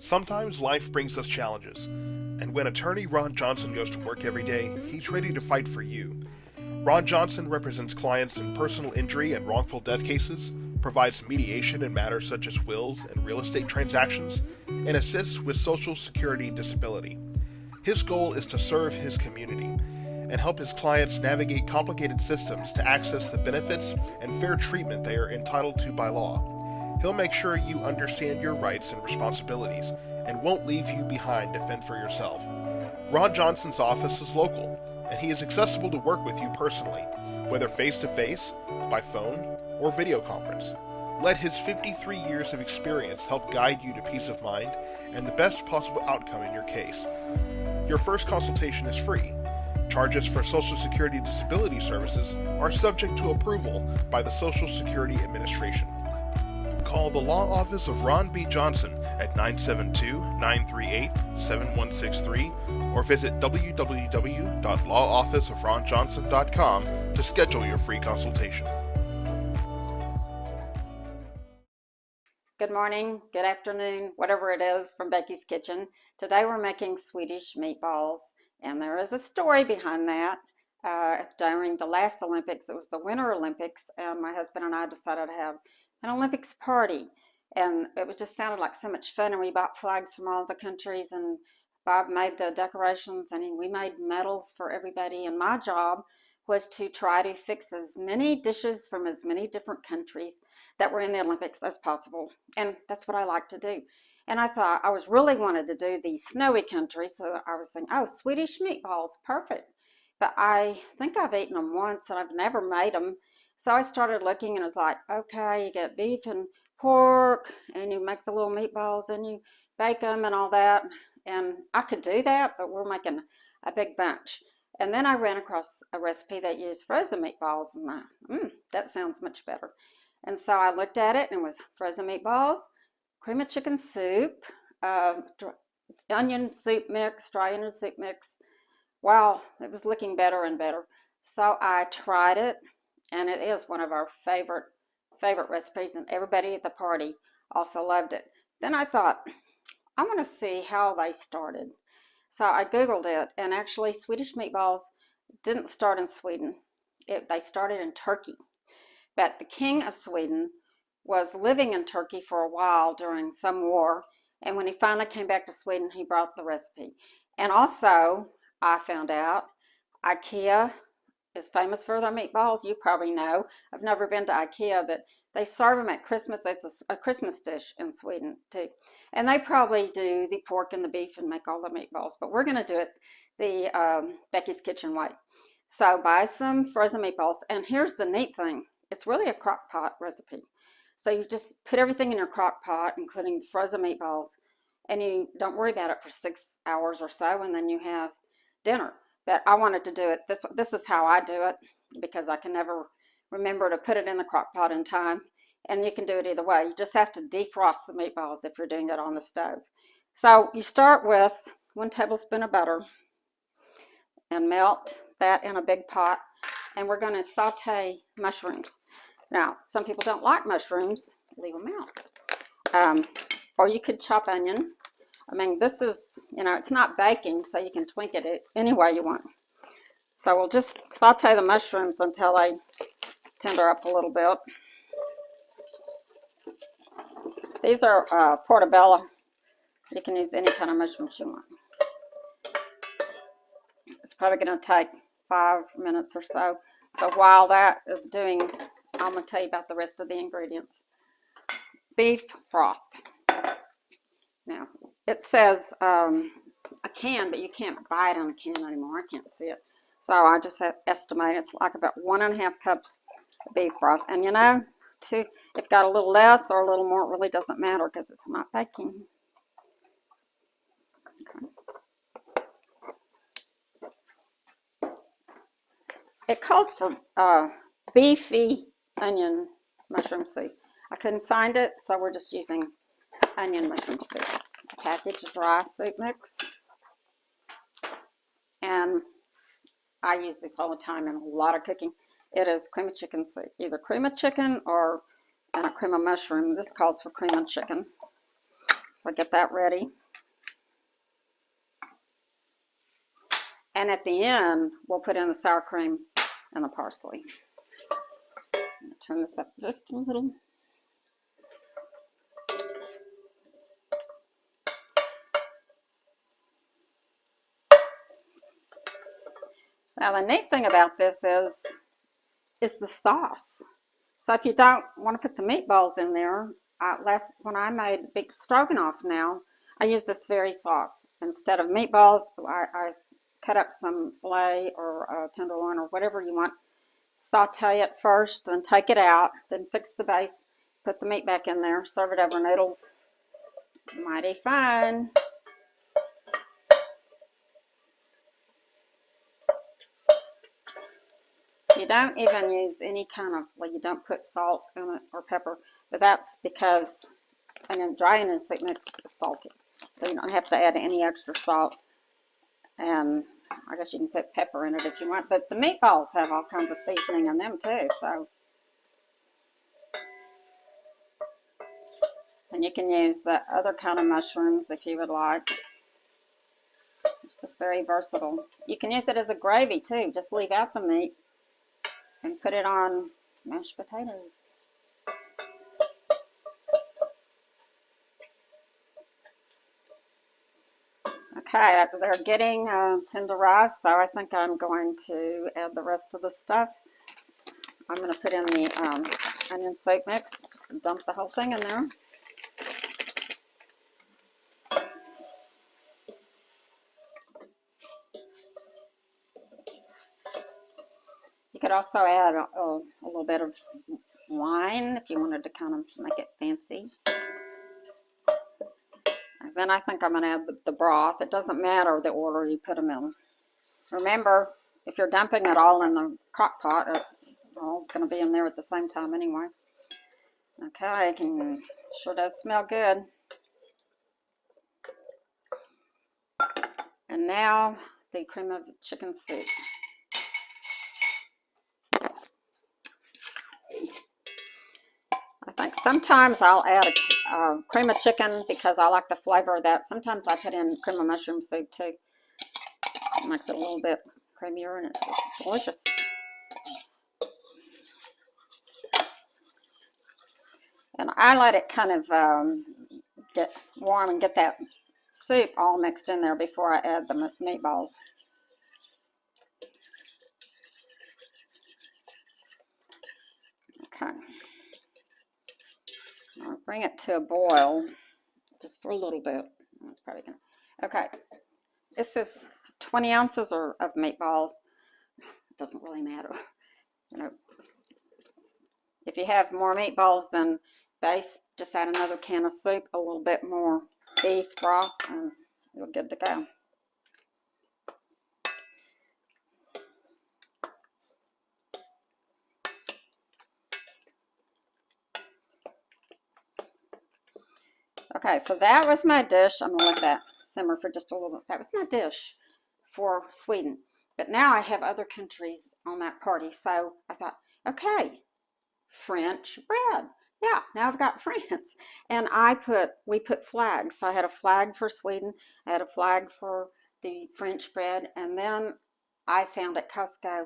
Sometimes life brings us challenges, and when attorney Ron Johnson goes to work every day, he's ready to fight for you. Ron Johnson represents clients in personal injury and wrongful death cases, provides mediation in matters such as wills and real estate transactions, and assists with Social Security disability. His goal is to serve his community and help his clients navigate complicated systems to access the benefits and fair treatment they are entitled to by law. He'll make sure you understand your rights and responsibilities and won't leave you behind to fend for yourself. Ron Johnson's office is local, and he is accessible to work with you personally, whether face-to-face, by phone, or video conference. Let his 53 years of experience help guide you to peace of mind and the best possible outcome in your case. Your first consultation is free. Charges for Social Security disability services are subject to approval by the Social Security Administration. Call the law office of Ron B. Johnson at 972-938-7163 or visit www.lawofficeofronjohnson.com to schedule your free consultation. Good morning, good afternoon, whatever it is from Becky's Kitchen. Today we're making Swedish meatballs, and there is a story behind that. During the last Olympics, it was the Winter Olympics, and my husband and I decided to have an Olympics party, and it was just sounded like so much fun, and we bought flags from all the countries, and Bob made the decorations, and we made medals for everybody, and my job was to try to fix as many dishes from as many different countries that were in the Olympics as possible, and that's what I like to do. And I thought I was really wanted to do the snowy countries, so I was thinking, oh, Swedish meatballs, perfect. But I think I've eaten them once, and I've never made them. So I started looking, and it was like, okay, you get beef and pork, and you make the little meatballs, and you bake them and all that. And I could do that, but we're making a big bunch. And then I ran across a recipe that used frozen meatballs, and that sounds much better. And so I looked at it, and it was frozen meatballs, cream of chicken soup, onion soup mix, dry onion soup mix. Wow, it was looking better and better. So I tried it, and it is one of our favorite recipes, and everybody at the party also loved it. Then I thought, I want to see how they started. So I Googled it, and actually Swedish meatballs didn't start in Sweden. They started in Turkey. But the king of Sweden was living in Turkey for a while during some war, and when he finally came back to Sweden, he brought the recipe. And also, I found out IKEA is famous for their meatballs. You probably know. I've never been to IKEA, but they serve them at Christmas. It's a Christmas dish in Sweden too. And they probably do the pork and the beef and make all the meatballs, but we're going to do it the Becky's Kitchen way. So buy some frozen meatballs, and here's the neat thing. It's really a crock pot recipe. So you just put everything in your crock pot, including the frozen meatballs, and you don't worry about it for 6 hours or so, and then you have dinner. But I wanted to do it this is how I do it, because I can never remember to put it in the crock pot in time. And you can do it either way. You just have to defrost the meatballs if you're doing it on the stove. So you start with 1 tablespoon of butter and melt that in a big pot. And we're going to saute mushrooms. Now, some people don't like mushrooms, leave them out. Or you could chop onion. I mean, this is, it's not baking, so you can tweak it any way you want. So we'll just saute the mushrooms until they tender up a little bit. These are portobello. You can use any kind of mushrooms you want. It's probably going to take 5 minutes or so. So while that is doing, I'm going to tell you about the rest of the ingredients. Beef broth. Now, it says a can, but you can't buy it in a can anymore. I can't see it. So I just estimate it's like about 1.5 cups of beef broth. And if you've got a little less or a little more, it really doesn't matter because it's not baking. Okay. It calls for beefy onion mushroom soup. I couldn't find it, so we're just using onion mushroom soup. A package of dry soup mix. And I use this all the time in a lot of cooking. It is cream of chicken soup, either cream of chicken or cream of mushroom. This calls for cream of chicken. So I get that ready. And at the end, we'll put in the sour cream and the parsley. Turn this up just a little. Now the neat thing about this is the sauce. So if you don't want to put the meatballs in there, when I made big stroganoff now, I use this very sauce. Instead of meatballs, I cut up some filet or tenderloin or whatever you want, saute it first, then take it out, then fix the base, put the meat back in there, serve it over noodles. Mighty fine. You don't even use any kind of, well, you don't put salt in it or pepper, but that's because an dry onion soup mix is salty. So you don't have to add any extra salt. And I guess you can put pepper in it if you want, but the meatballs have all kinds of seasoning in them too, so. And you can use the other kind of mushrooms if you would like. It's just very versatile. You can use it as a gravy too. Just leave out the meat and put it on mashed potatoes. Okay, they're getting tenderized, so I think I'm going to add the rest of the stuff. I'm going to put in the onion soup mix. Just dump the whole thing in there. You could also add a little bit of wine if you wanted to kind of make it fancy. And then I think I'm going to add the broth. It doesn't matter the order you put them in. Remember, if you're dumping it all in the crock pot, it's going to be in there at the same time anyway. Okay, sure does smell good. And now the cream of chicken soup. I think sometimes I'll add a cream of chicken because I like the flavor of that. Sometimes I put in cream of mushroom soup too. It makes it a little bit creamier and it's just delicious. And I let it kind of get warm and get that soup all mixed in there before I add the meatballs. Okay. I'll bring it to a boil just for a little bit. That's probably gonna. Okay. This is 20 ounces of meatballs. It doesn't really matter. You know, if you have more meatballs than base, just add another can of soup, a little bit more beef broth, and you're good to go. Okay, so that was my dish. I'm gonna let that simmer for just a little bit. That was my dish for Sweden. But now I have other countries on that party. So I thought, okay, French bread. Yeah, now I've got France. And we put flags. So I had a flag for Sweden. I had a flag for the French bread. And then I found at Costco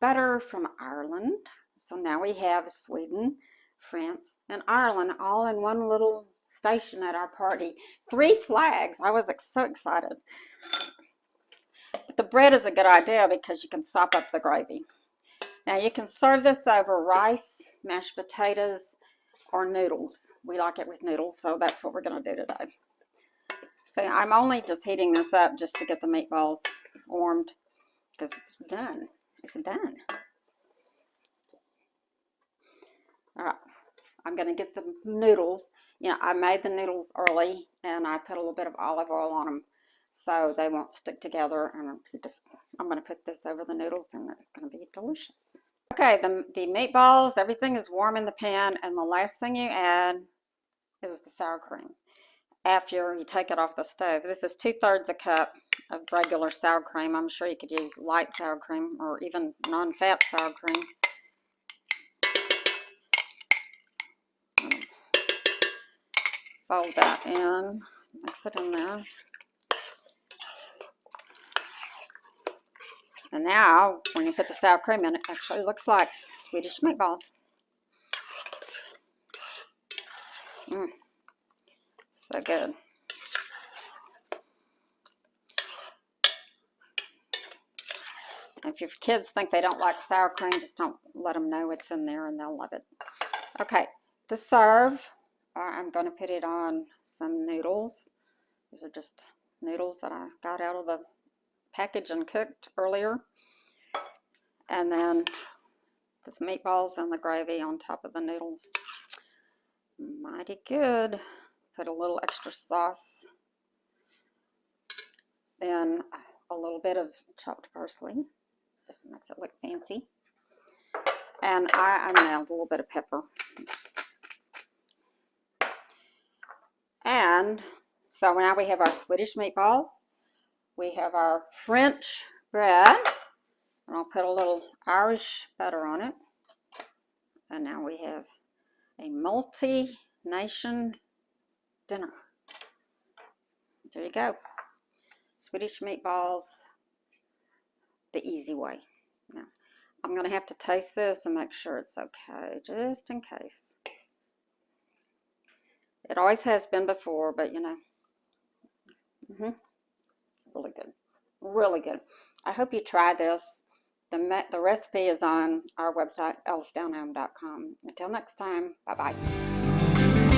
butter from Ireland. So now we have Sweden, France, and Ireland all in one little station at our party. 3 flags. I was so excited. But the bread is a good idea because you can sop up the gravy. Now you can serve this over rice, mashed potatoes, or noodles. We like it with noodles, so that's what we're going to do today. So I'm only just heating this up just to get the meatballs warmed because it's done. It's done. All right. I'm going to get the noodles. You know, I made the noodles early and I put a little bit of olive oil on them so they won't stick together. And I'm going to put this over the noodles and it's going to be delicious. Okay, the meatballs, everything is warm in the pan, and the last thing you add is the sour cream after you take it off the stove. This is 2/3 a cup of regular sour cream. I'm sure you could use light sour cream or even non-fat sour cream. Fold that in, mix it in there. And now, when you put the sour cream in, it actually looks like Swedish meatballs. So good. If your kids think they don't like sour cream, just don't let them know it's in there and they'll love it. Okay, to serve, I'm going to put it on some noodles. These are just noodles that I got out of the package and cooked earlier. And then this meatballs and the gravy on top of the noodles. Mighty good. Put a little extra sauce. Then a little bit of chopped parsley. Just makes it look fancy. And I'm going to add a little bit of pepper. And so now we have our Swedish meatball. We have our French bread. And I'll put a little Irish butter on it. And now we have a multi-nation dinner. There you go. Swedish meatballs the easy way. Now, I'm going to have to taste this and make sure it's okay, just in case. It always has been before, but you know. Really good. Really good. I hope you try this. The recipe is on our website, ellisdownhome.com. Until next time, bye-bye.